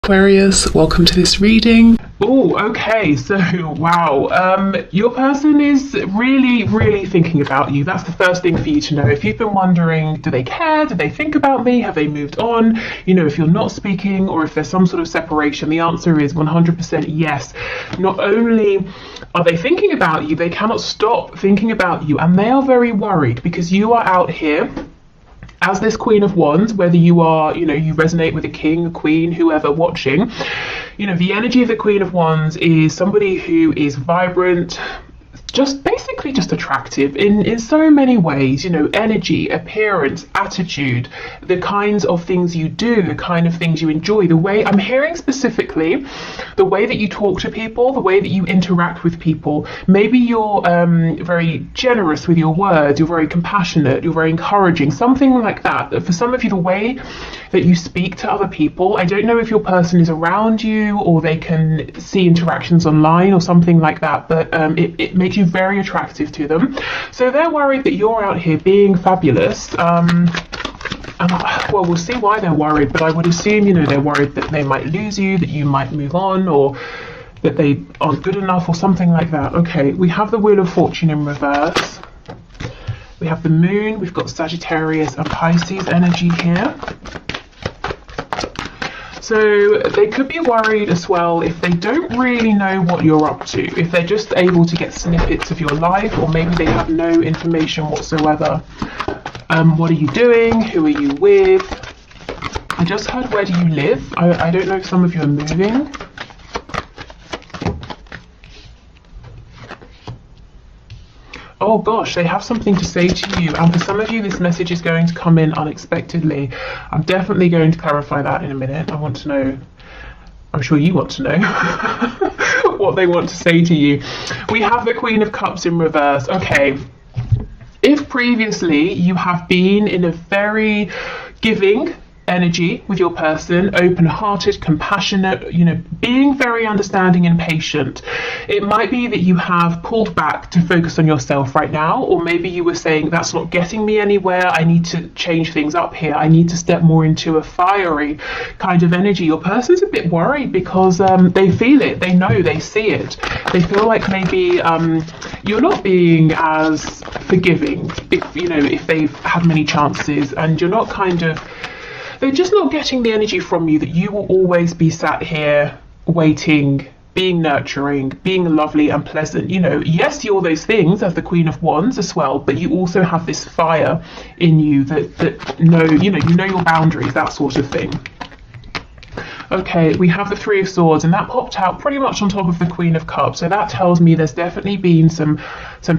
Aquarius, welcome to this reading. Oh, okay, so wow, your person is really thinking about you. That's the first thing for you to know. If you've been wondering, do they care? Do they think about me? Have they moved on? You know, if you're not speaking or if there's some sort of separation, the answer is 100% yes. Not only are they thinking about you, they cannot stop thinking about you, and they are very worried because you are out here as this Queen of Wands, whether you are, you resonate with a king, a queen, whoever watching, the energy of the Queen of Wands is somebody who is vibrant, basically attractive in so many ways, energy, appearance, attitude, the kinds of things you do, the kind of things you enjoy, the way I'm hearing specifically, the way that you talk to people, the way that you interact with people. Maybe you're very generous with your words, you're very compassionate, you're very encouraging, something like that. For some of you, the way that you speak to other people, I don't know if your person is around you or they can see interactions online or something like that, but it makes you very attractive to them. So they're worried that you're out here being fabulous. And well, we'll see why they're worried, but I would assume, they're worried that they might lose you, that you might move on, or that they aren't good enough or something like that. Okay, we have the Wheel of Fortune in reverse. We have the Moon, we've got Sagittarius and Pisces energy here. So they could be worried as well if they don't really know what you're up to, if they're just able to get snippets of your life, or maybe they have no information whatsoever. What are you doing? Who are you with? I just heard, where do you live? I don't know if some of you are moving. Oh gosh, they have something to say to you, and for some of you this message is going to come in unexpectedly. I'm definitely going to clarify that in a minute. I want to know, I'm sure you want to know what they want to say to you. We have the Queen of Cups in reverse. Okay, if previously you have been in a very giving energy with your person, open-hearted, compassionate, being very understanding and patient, it might be that you have pulled back to focus on yourself right now, or maybe you were saying, that's not getting me anywhere, I need to change things up here, I need to step more into a fiery kind of energy. Your person's a bit worried because they feel it, they know, they see it, they feel like maybe you're not being as forgiving if they've had many chances, and you're not they're just not getting the energy from you that you will always be sat here waiting, being nurturing, being lovely and pleasant. Yes, you're those things as the Queen of Wands as well, but you also have this fire in you that know your boundaries, that sort of thing. Okay, we have the Three of Swords, and that popped out pretty much on top of the Queen of Cups. So that tells me there's definitely been some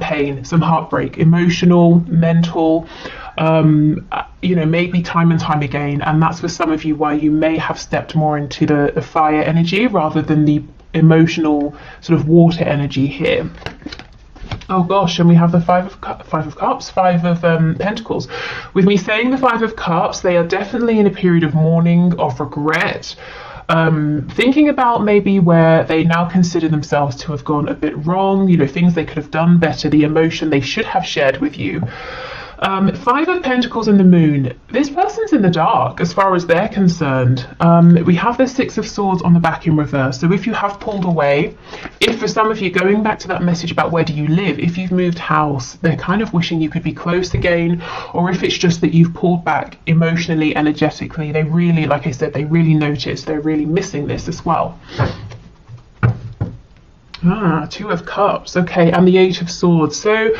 pain, some heartbreak, emotional, mental, maybe time and time again. And that's for some of you why you may have stepped more into the fire energy rather than the emotional sort of water energy here. Oh gosh, and we have the Five of Pentacles. With me saying the Five of Cups, they are definitely in a period of mourning, of regret, thinking about maybe where they now consider themselves to have gone a bit wrong, things they could have done better, the emotion they should have shared with you. Five of Pentacles and the Moon. This person's in the dark as far as they're concerned. We have the Six of Swords on the back in reverse. So if you have pulled away, if for some of you, going back to that message about where do you live, if you've moved house, they're kind of wishing you could be close again, or if it's just that you've pulled back emotionally, energetically, they really, like I said, they really notice, they're really missing this as well. Two of Cups. Okay, and the Eight of Swords. So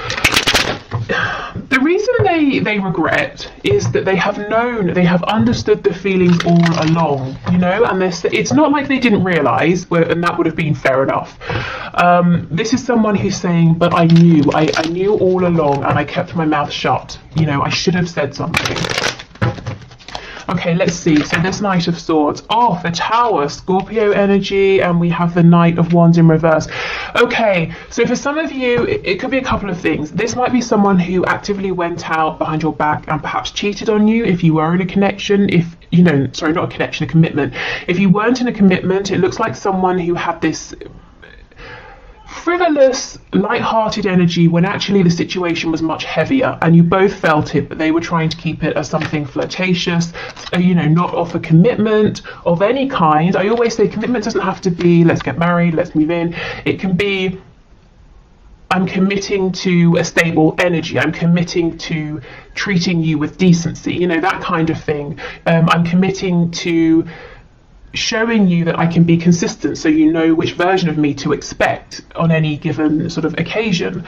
the reason they regret is that they have understood the feelings all along, and it's not like they didn't realise, and that would have been fair enough. This is someone who's saying, but I knew all along, and I kept my mouth shut. I should have said something. Okay, let's see. So this Knight of Swords. Oh, the Tower, Scorpio energy, and we have the Knight of Wands in reverse. Okay, so for some of you, it could be a couple of things. This might be someone who actively went out behind your back and perhaps cheated on you if you were in a connection, sorry, not a connection, a commitment. If you weren't in a commitment, it looks like someone who had this frivolous, light-hearted energy when actually the situation was much heavier, and you both felt it, but they were trying to keep it as something flirtatious, you know, not offer commitment of any kind. I always say commitment doesn't have to be let's get married, let's move in. It can be I'm committing to a stable energy. I'm committing to treating you with decency, you know, that kind of thing. I'm committing to showing you that I can be consistent, so you know which version of me to expect on any given sort of occasion.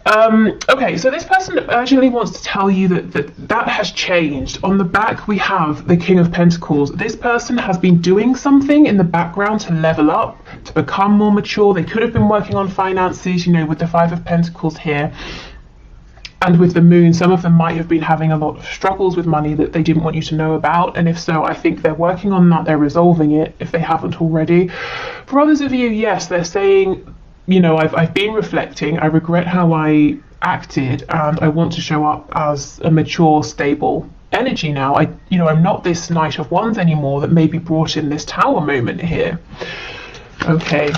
Okay, so this person urgently wants to tell you that has changed. On the back, we have the King of Pentacles. This person has been doing something in the background to level up, to become more mature. They could have been working on finances, you know, with the Five of Pentacles here. And with the Moon, some of them might have been having a lot of struggles with money that they didn't want you to know about. And if so, I think they're working on that. They're resolving it if they haven't already. For others of you, yes, they're saying, you know, I've been reflecting. I regret how I acted, and I want to show up as a mature, stable energy now. I'm not this Knight of Wands anymore that maybe brought in this Tower moment here. Okay.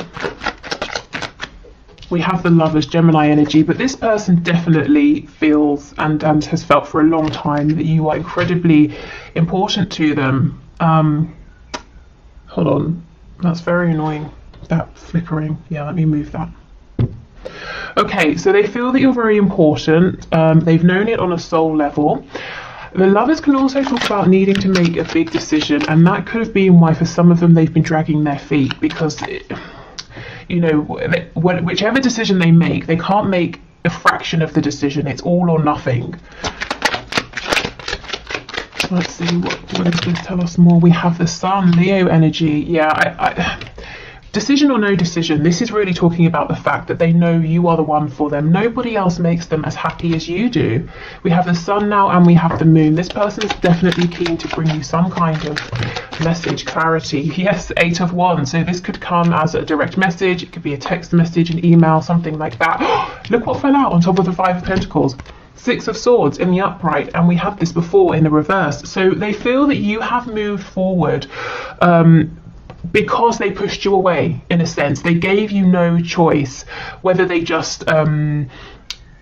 We have the Lovers, Gemini energy, but this person definitely feels and has felt for a long time that you are incredibly important to them. Hold on, that's very annoying, that flickering. Yeah, let me move that. Okay, so they feel that you're very important. They've known it on a soul level. The Lovers can also talk about needing to make a big decision, and that could have been why for some of them they've been dragging their feet, because you know, whichever decision they make, they can't make a fraction of the decision. It's all or nothing. Let's see, what does this tell us more? We have the Sun, Leo energy. Yeah, decision or no decision, this is really talking about the fact that they know you are the one for them. Nobody else makes them as happy as you do. We have the Sun now and we have the Moon. This person is definitely keen to bring you some kind of message, clarity. Yes, 8 of Wands. So this could come as a direct message. It could be a text message, an email, something like that. Look what fell out on top of the 5 of Pentacles. 6 of Swords in the upright, and we had this before in the reverse. So they feel that you have moved forward because they pushed you away, in a sense. They gave you no choice, whether they just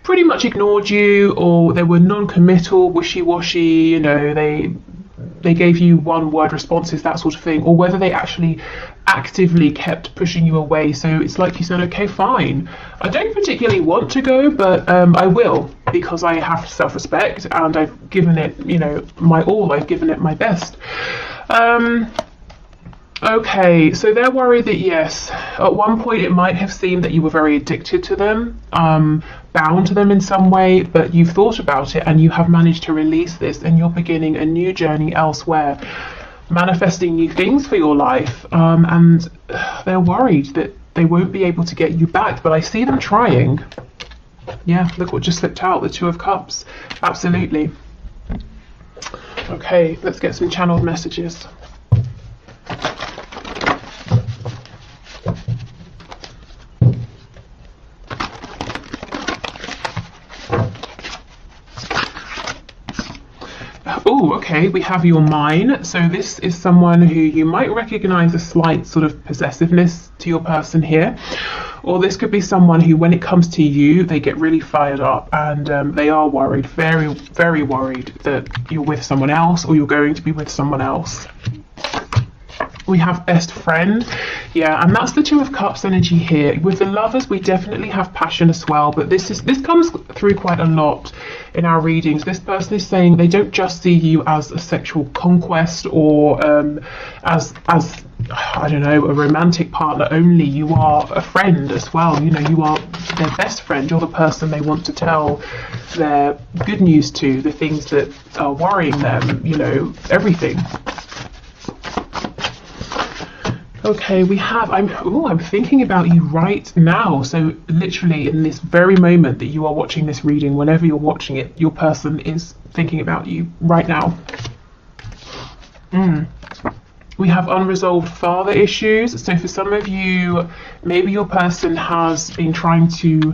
pretty much ignored you, or they were non-committal, wishy-washy, you know, they gave you one-word responses, that sort of thing, or whether they actually actively kept pushing you away. So it's like you said, okay, fine, I don't particularly want to go, but I will, because I have self-respect and I've given it, you know, my all. I've given it my best. Okay, so they're worried that, yes, at one point it might have seemed that you were very addicted to them, bound to them in some way, but you've thought about it and you have managed to release this, and you're beginning a new journey elsewhere, manifesting new things for your life, and they're worried that they won't be able to get you back, but I see them trying. Yeah, look what just slipped out, the 2 of Cups. Absolutely. Okay, let's get some channeled messages. Oh, okay, we have your mine. So this is someone who you might recognize a slight sort of possessiveness to your person here. Or this could be someone who, when it comes to you, they get really fired up, and they are worried, very, very worried that you're with someone else or you're going to be with someone else. We have best friend. Yeah, and that's the 2 of Cups energy here. With the Lovers, we definitely have passion as well, but this comes through quite a lot in our readings. This person is saying they don't just see you as a sexual conquest or as I don't know, a romantic partner only. You are a friend as well. You know, you are their best friend. You're the person they want to tell their good news to, the things that are worrying them, you know, everything. Okay, we have, I'm thinking about you right now. So literally in this very moment that you are watching this reading, whenever you're watching it, your person is thinking about you right now. We have unresolved father issues. So for some of you, maybe your person has been trying to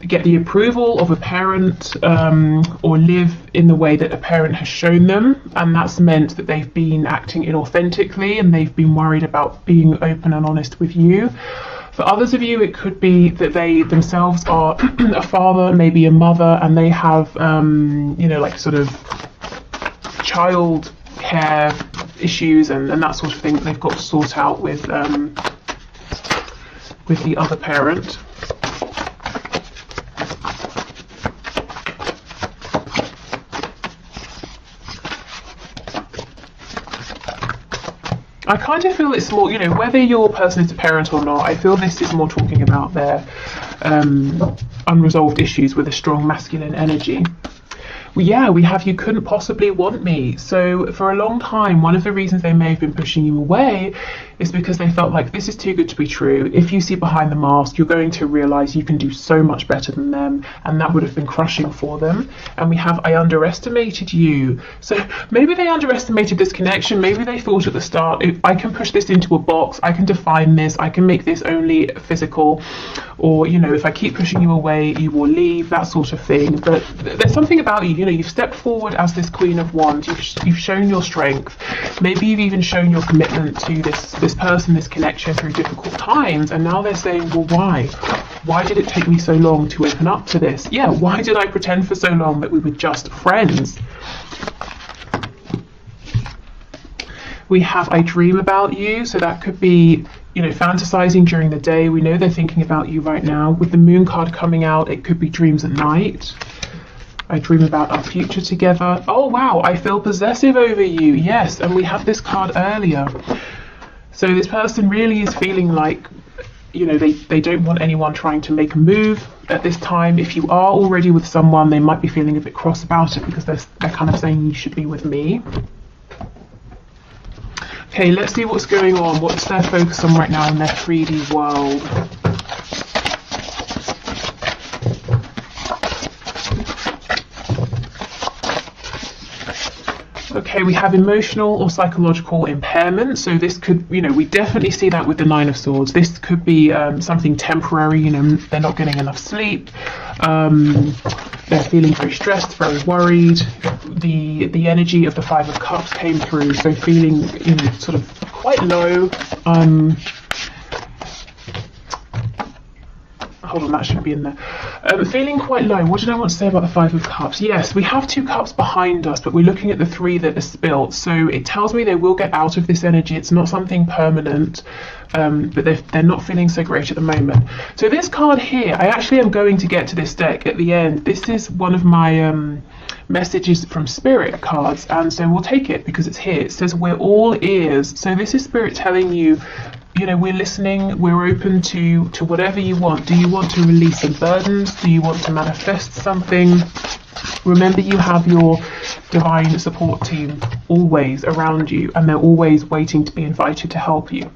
get the approval of a parent, or live in the way that a parent has shown them, and that's meant that they've been acting inauthentically and they've been worried about being open and honest with you. For others of you, it could be that they themselves are a father, maybe a mother, and they have, you know, like sort of child care issues and that sort of thing that they've got to sort out with the other parent. I kind of feel it's more, you know, whether your person is a parent or not, I feel this is more talking about their unresolved issues with a strong masculine energy. Well, yeah, we have "you couldn't possibly want me." So for a long time, one of the reasons they may have been pushing you away is because they felt like this is too good to be true. If you see behind the mask, you're going to realize you can do so much better than them, and that would have been crushing for them. And we have "I underestimated you." So maybe they underestimated this connection. Maybe they thought at the start, I can push this into a box, I can define this, I can make this only physical, or, you know, if I keep pushing you away, you will leave, that sort of thing. But there's something about you, you know, you've stepped forward as this Queen of Wands, you've shown your strength, maybe you've even shown your commitment to this person, this connection through difficult times, and now they're saying, well, why did it take me so long to open up to this? Yeah, why did I pretend for so long that we were just friends? We have "I dream about you," so that could be, you know, fantasizing during the day. We know they're thinking about you right now. With the Moon card coming out, it could be dreams at night. "I dream about our future together." Oh wow, "I feel possessive over you." Yes, and we had this card earlier. So this person really is feeling like, you know, they don't want anyone trying to make a move at this time. If you are already with someone, they might be feeling a bit cross about it because they're kind of saying, you should be with me. Okay, let's see what's going on. What's their focus on right now in their 3D world? Okay, we have emotional or psychological impairment. So this could, you know, we definitely see that with the Nine of Swords. This could be something temporary, you know, they're not getting enough sleep. They're feeling very stressed, very worried. The energy of the Five of Cups came through, so feeling, you know, sort of quite low. Hold on, that should be in there. Feeling quite low. What did I want to say about the Five of Cups? Yes, we have two cups behind us, but we're looking at the three that are spilt. So it tells me they will get out of this energy. It's not something permanent, but they're not feeling so great at the moment. So this card here, I actually am going to get to this deck at the end. This is one of my messages from Spirit cards, and so we'll take it because it's here. It says, "We're all ears." So this is Spirit telling you, you know, we're listening, we're open to whatever you want. Do you want to release some burdens? Do you want to manifest something? Remember, you have your divine support team always around you, and they're always waiting to be invited to help you.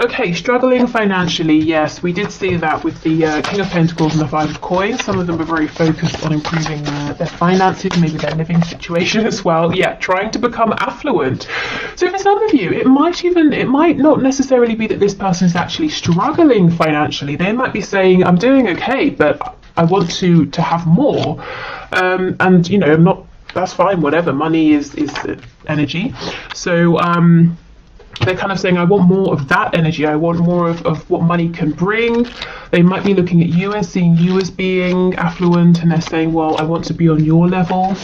Okay, struggling financially. Yes, we did see that with the King of Pentacles and the Five of Coins. Some of them are very focused on improving their finances, maybe their living situation as well. Yeah, trying to become affluent. So for some of you, it might not necessarily be that this person is actually struggling financially. They might be saying, I'm doing okay, but I want to have more. And, you know, that's fine, whatever. Money is energy. So, they're kind of saying, I want more of that energy. I want more of what money can bring. They might be looking at you and seeing you as being affluent, and they're saying, well, I want to be on your level.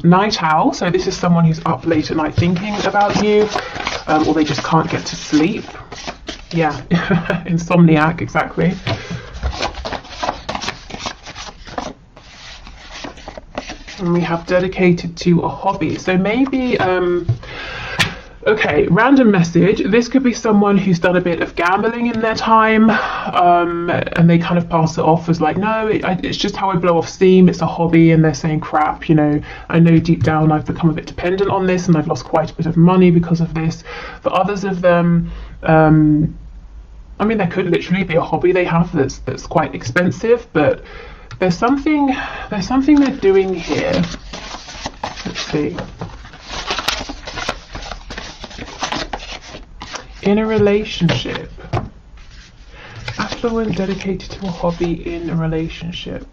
Night owl. So this is someone who's up late at night thinking about you, or they just can't get to sleep. Yeah, insomniac, exactly. And we have dedicated to a hobby. So maybe, okay, random message. This could be someone who's done a bit of gambling in their time, and they kind of pass it off as like, no, it's just how I blow off steam. It's a hobby, and they're saying, crap, you know, I know deep down I've become a bit dependent on this, and I've lost quite a bit of money because of this. For others of them, I mean, there could literally be a hobby they have that's quite expensive, but there's something they're doing here. Let's see. In a relationship. Affluent, dedicated to a hobby in a relationship.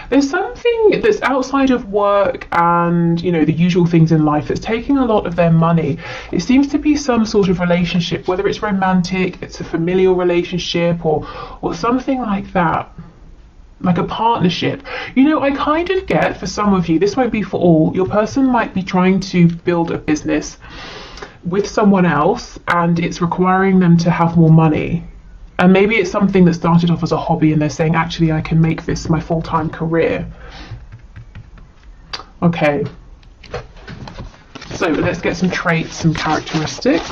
There's some something that's outside of work and, you know, the usual things in life that's taking a lot of their money. It seems to be some sort of relationship, whether it's romantic, it's a familial relationship, or something like that. Like a partnership. You know, I kind of get, for some of you, this won't be for all, your person might be trying to build a business with someone else and it's requiring them to have more money. And maybe it's something that started off as a hobby and they're saying, actually, I can make this my full-time career. Okay. So let's get some traits, some characteristics.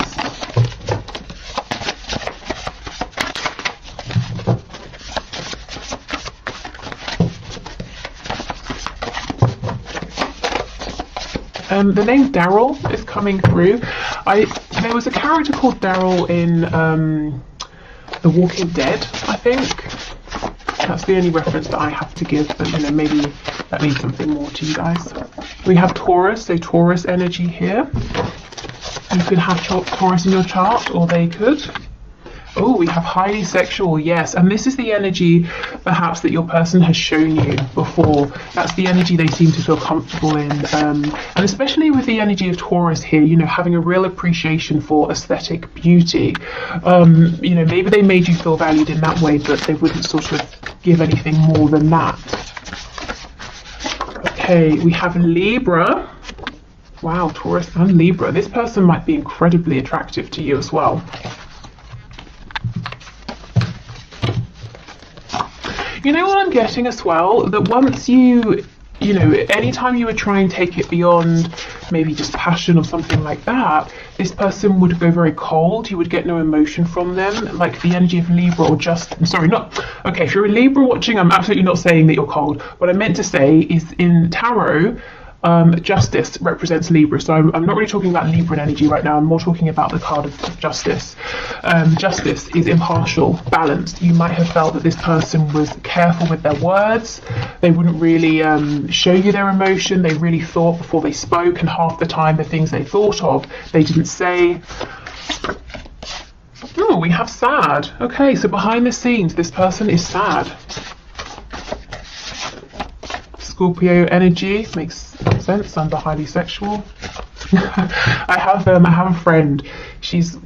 The name Daryl is coming through. There was a character called Daryl in The Walking Dead, I think. That's the only reference that I have to give, but you know, maybe that means something more to you guys. We have Taurus, so Taurus energy here. You could have Taurus in your chart, or they could. Oh, we have highly sexual, yes. And this is the energy, perhaps, that your person has shown you before. That's the energy they seem to feel comfortable in. And especially with the energy of Taurus here, you know, having a real appreciation for aesthetic beauty. You know, maybe they made you feel valued in that way, but they wouldn't sort of give anything more than that. Okay, we have Libra. Wow, Taurus and Libra. This person might be incredibly attractive to you as well. You know what I'm getting as well? That once you know, anytime you would try and take it beyond maybe just passion or something like that, this person would go very cold. You would get no emotion from them, like the energy of Libra or okay, if you're a Libra watching, I'm absolutely not saying that you're cold. What I meant to say is in tarot, justice represents Libra, so I'm not really talking about Libran energy right now. I'm more talking about the card of justice. Justice is impartial, balanced. You might have felt that this person was careful with their words. They wouldn't really show you their emotion. They really thought before they spoke, and half the time the things they thought of they didn't say. Oh, we have sad. Okay, so behind the scenes this person is sad. Scorpio energy makes sense under highly sexual. I have a friend. She's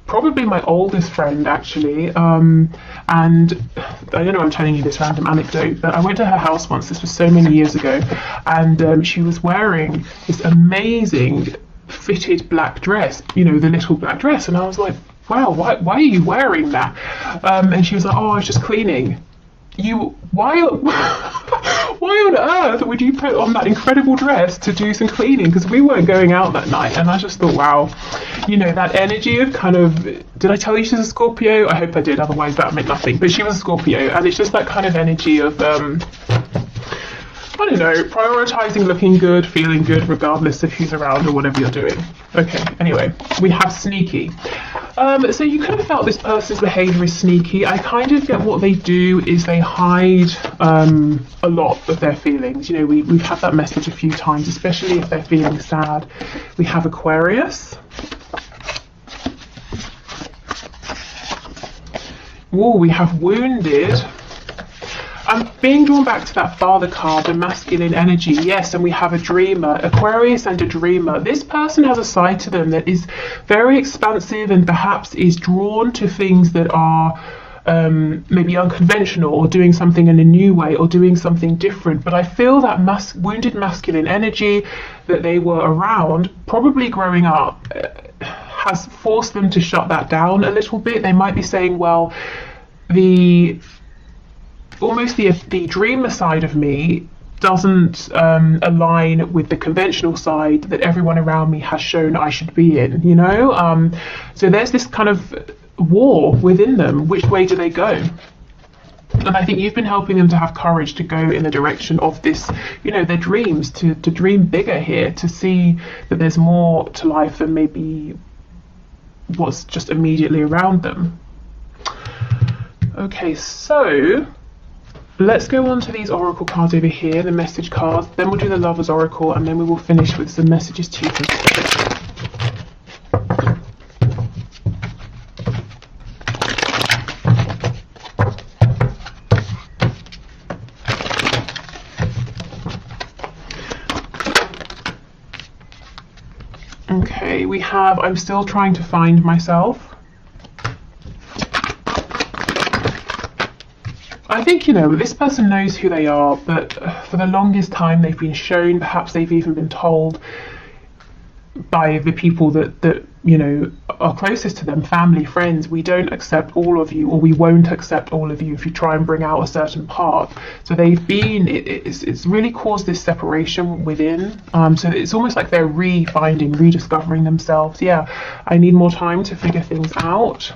probably my oldest friend actually. And I don't know, I'm telling you this random anecdote, but I went to her house once. This was so many years ago, and she was wearing this amazing fitted black dress. You know, the little black dress, and I was like, wow, why are you wearing that? And she was like, oh, I was just cleaning. Why on earth would you put on that incredible dress to do some cleaning? Because we weren't going out that night, and I just thought, wow, you know, that energy of kind of, did I tell you she's a Scorpio? I hope I did, otherwise that meant nothing. But she was a Scorpio, and it's just that kind of energy of, I don't know, prioritizing looking good, feeling good, regardless of who's around or whatever you're doing. Okay, anyway, we have sneaky. So you could have felt this person's behavior is sneaky. I kind of get what they do is they hide a lot of their feelings. You know, we've had that message a few times, especially if they're feeling sad. We have Aquarius. Oh, we have wounded. I'm being drawn back to that father card, the masculine energy, yes, and we have a dreamer, Aquarius and a dreamer. This person has a side to them that is very expansive and perhaps is drawn to things that are maybe unconventional, or doing something in a new way, or doing something different. But I feel that wounded masculine energy that they were around, probably growing up, has forced them to shut that down a little bit. They might be saying, well, the dreamer side of me doesn't align with the conventional side that everyone around me has shown I should be in, you know? So there's this kind of war within them. Which way do they go? And I think you've been helping them to have courage to go in the direction of this, you know, their dreams, to dream bigger here, to see that there's more to life than maybe what's just immediately around them. Okay, so let's go on to these oracle cards over here, the message cards, then we'll do the Lover's Oracle, and then we will finish with some messages to you from Spirit. Okay, we have I'm still trying to find myself. I think, you know, this person knows who they are, but for the longest time they've been shown, perhaps they've even been told by the people that you know are closest to them, family, friends, we don't accept all of you, or we won't accept all of you if you try and bring out a certain part. So they've been, it's really caused this separation within. So it's almost like they're refinding, rediscovering themselves. Yeah, I need more time to figure things out.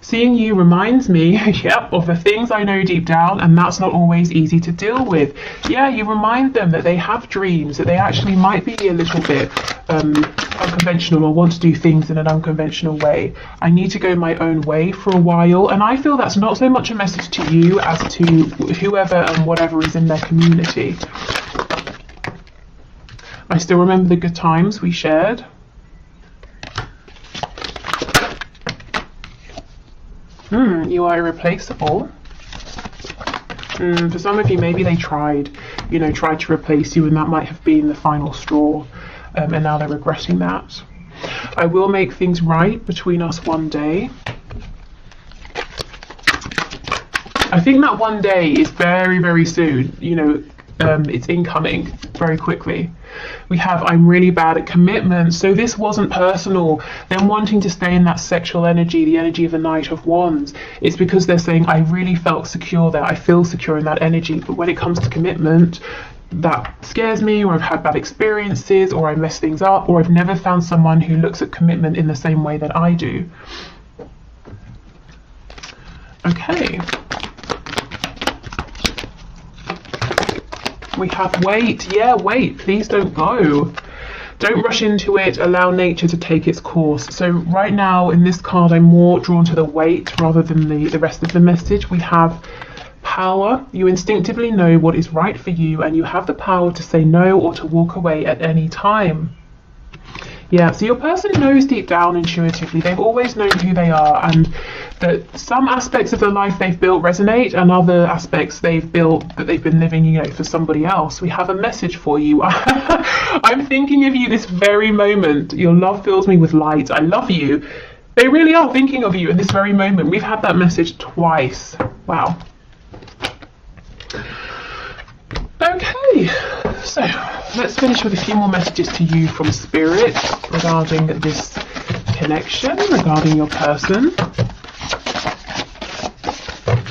Seeing you reminds me, yep, of the things I know deep down, and that's not always easy to deal with. Yeah, you remind them that they have dreams, that they actually might be a little bit unconventional or want to do things in an unconventional way. I need to go my own way for a while, and I feel that's not so much a message to you as to whoever and whatever is in their community. I still remember the good times we shared. You are irreplaceable. For some of you, maybe they tried to replace you, and that might have been the final straw, and now they're regretting that. I will make things right between us one day. I think that one day is very, very soon. You know, it's incoming very quickly. We have I'm really bad at commitment. So this wasn't personal, them wanting to stay in that sexual energy, the energy of the Knight of Wands. It's because they're saying I really felt secure there, I feel secure in that energy, but when it comes to commitment, that scares me, or I've had bad experiences, or I mess things up, or I've never found someone who looks at commitment in the same way that I do. Okay. We have wait. Yeah, wait. Please don't go. Don't rush into it. Allow nature to take its course. So right now in this card, I'm more drawn to the wait rather than the rest of the message. We have power. You instinctively know what is right for you, and you have the power to say no or to walk away at any time. Yeah, so your person knows deep down intuitively, they've always known who they are, and that some aspects of the life they've built resonate, and other aspects they've built that they've been living, you know, for somebody else. We have a message for you. I'm thinking of you this very moment. Your love fills me with light. I love you. They really are thinking of you in this very moment. We've had that message twice. Wow. Okay, so let's finish with a few more messages to you from Spirit regarding this connection, regarding your person.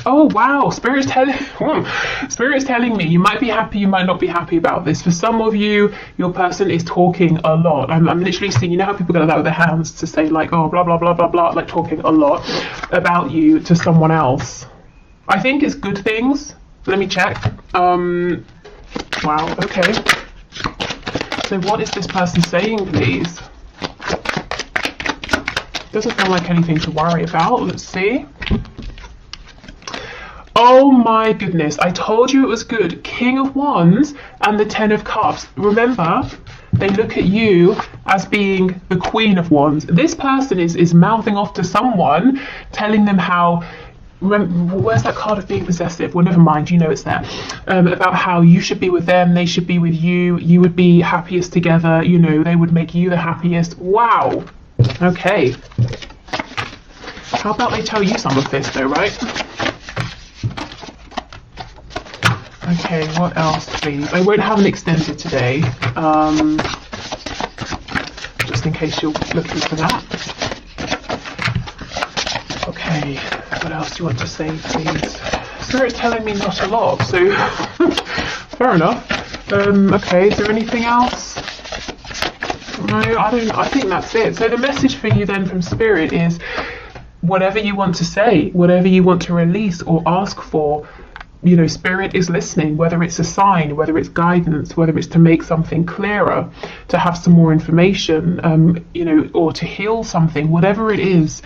Oh wow, Spirit's telling me you might be happy, you might not be happy about this. For some of you, your person is talking a lot. I'm literally seeing, you know how people go like that with their hands to say like, oh, blah, blah, blah, blah, blah, like talking a lot about you to someone else. I think it's good things. Let me check. Wow, okay. So what is this person saying, please? Doesn't sound like anything to worry about. Let's see. Oh my goodness, I told you it was good. King of Wands and the Ten of Cups. Remember, they look at you as being the Queen of Wands. This person is mouthing off to someone, telling them how, remember, where's that card of being possessive? Well, never mind, you know it's there. About how you should be with them, they should be with you, you would be happiest together, you know, they would make you the happiest. Wow. Okay. How about they tell you some of this though, right? Okay, what else, please? I won't have an extended today, just in case you're looking for that. Okay, what else do you want to say, please? Spirit's telling me not a lot, so fair enough. Okay, is there anything else? No, I think that's it. So the message for you then from Spirit is whatever you want to say, whatever you want to release or ask for, you know, Spirit is listening, whether it's a sign, whether it's guidance, whether it's to make something clearer, to have some more information, you know, or to heal something, whatever it is,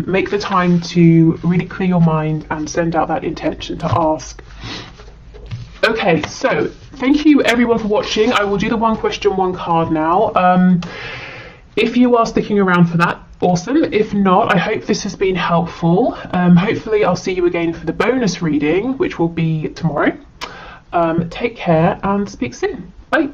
make the time to really clear your mind and send out that intention to ask. Okay, so thank you everyone for watching. I will do the one question, one card now. If you are sticking around for that, awesome. If not, I hope this has been helpful. Hopefully I'll see you again for the bonus reading, which will be tomorrow. Take care and speak soon. Bye.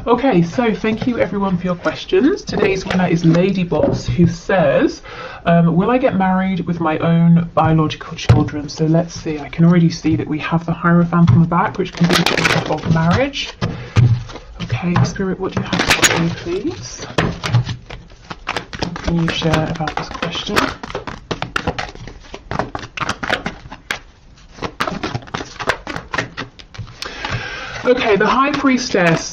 Okay, so thank you everyone for your questions. Today's winner is Lady Boss, who says, will I get married with my own biological children? So let's see, I can already see that we have the Hierophant on the back, which can be a picture of marriage. Okay, Spirit, what do you have to say, please? What can you share about this question? Okay, the High Priestess,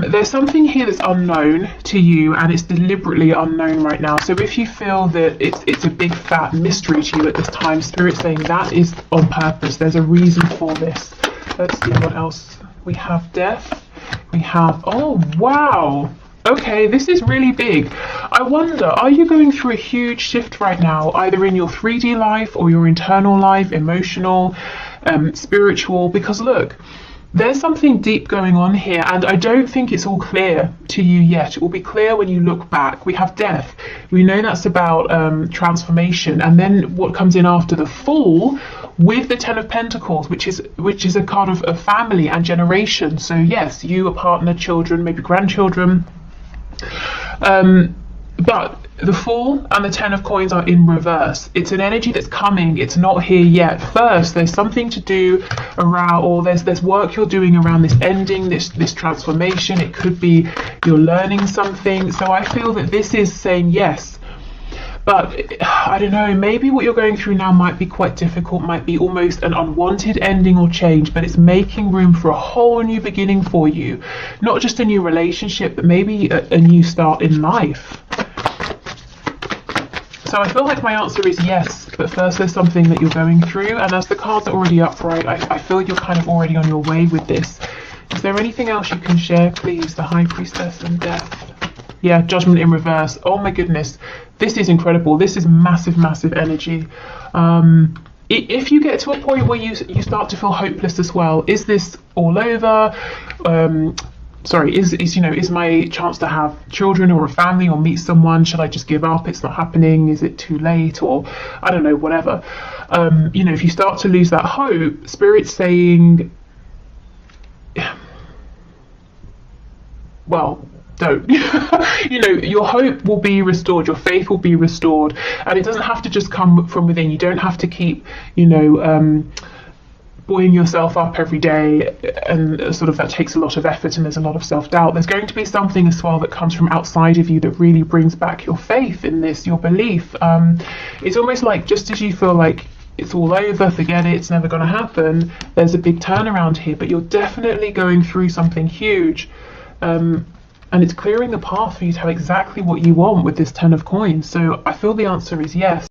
there's something here that's unknown to you, and it's deliberately unknown right now. So if you feel that it's a big fat mystery to you at this time, Spirit's saying that is on purpose. There's a reason for this. Let's see what else we have. Death. We have, oh wow, okay, this is really big. I wonder, are you going through a huge shift right now, either in your 3D life or your internal life, emotional, spiritual? Because look, there's something deep going on here, and I don't think it's all clear to you yet. It will be clear when you look back. We have death. We know that's about transformation, and then what comes in after the fall with the Ten of Pentacles, which is a card of family and generation. So yes, you, a partner, children, maybe grandchildren. But the Fool and the Ten of Coins are in reverse. It's an energy that's coming. It's not here yet. First, there's something to do around, or there's work you're doing around this ending, this transformation. It could be you're learning something. So I feel that this is saying yes. But I don't know, maybe what you're going through now might be quite difficult, might be almost an unwanted ending or change, but it's making room for a whole new beginning for you. Not just a new relationship, but maybe a new start in life. So I feel like my answer is yes, but first there's something that you're going through, and as the cards are already upright, I feel you're kind of already on your way with this. Is there anything else you can share, please? The High Priestess and Death. Yeah, Judgment in reverse. Oh my goodness, this is incredible. This is massive, massive energy. If you get to a point where you start to feel hopeless as well, is this all over? Sorry, is my chance to have children or a family or meet someone, should I just give up? It's not happening. Is it too late? Or I don't know, whatever. If you start to lose that hope, Spirit's saying, well, don't. Your hope will be restored, your faith will be restored, and it doesn't have to just come from within. You don't have to keep, buoying yourself up every day, and sort of that takes a lot of effort, and there's a lot of self-doubt. There's going to be something as well that comes from outside of you that really brings back your faith in this, your belief. It's almost like, just as you feel like it's all over, forget it, it's never going to happen, there's a big turnaround here, but you're definitely going through something huge. And it's clearing the path for you to have exactly what you want with this Ten of Coins. So I feel the answer is yes.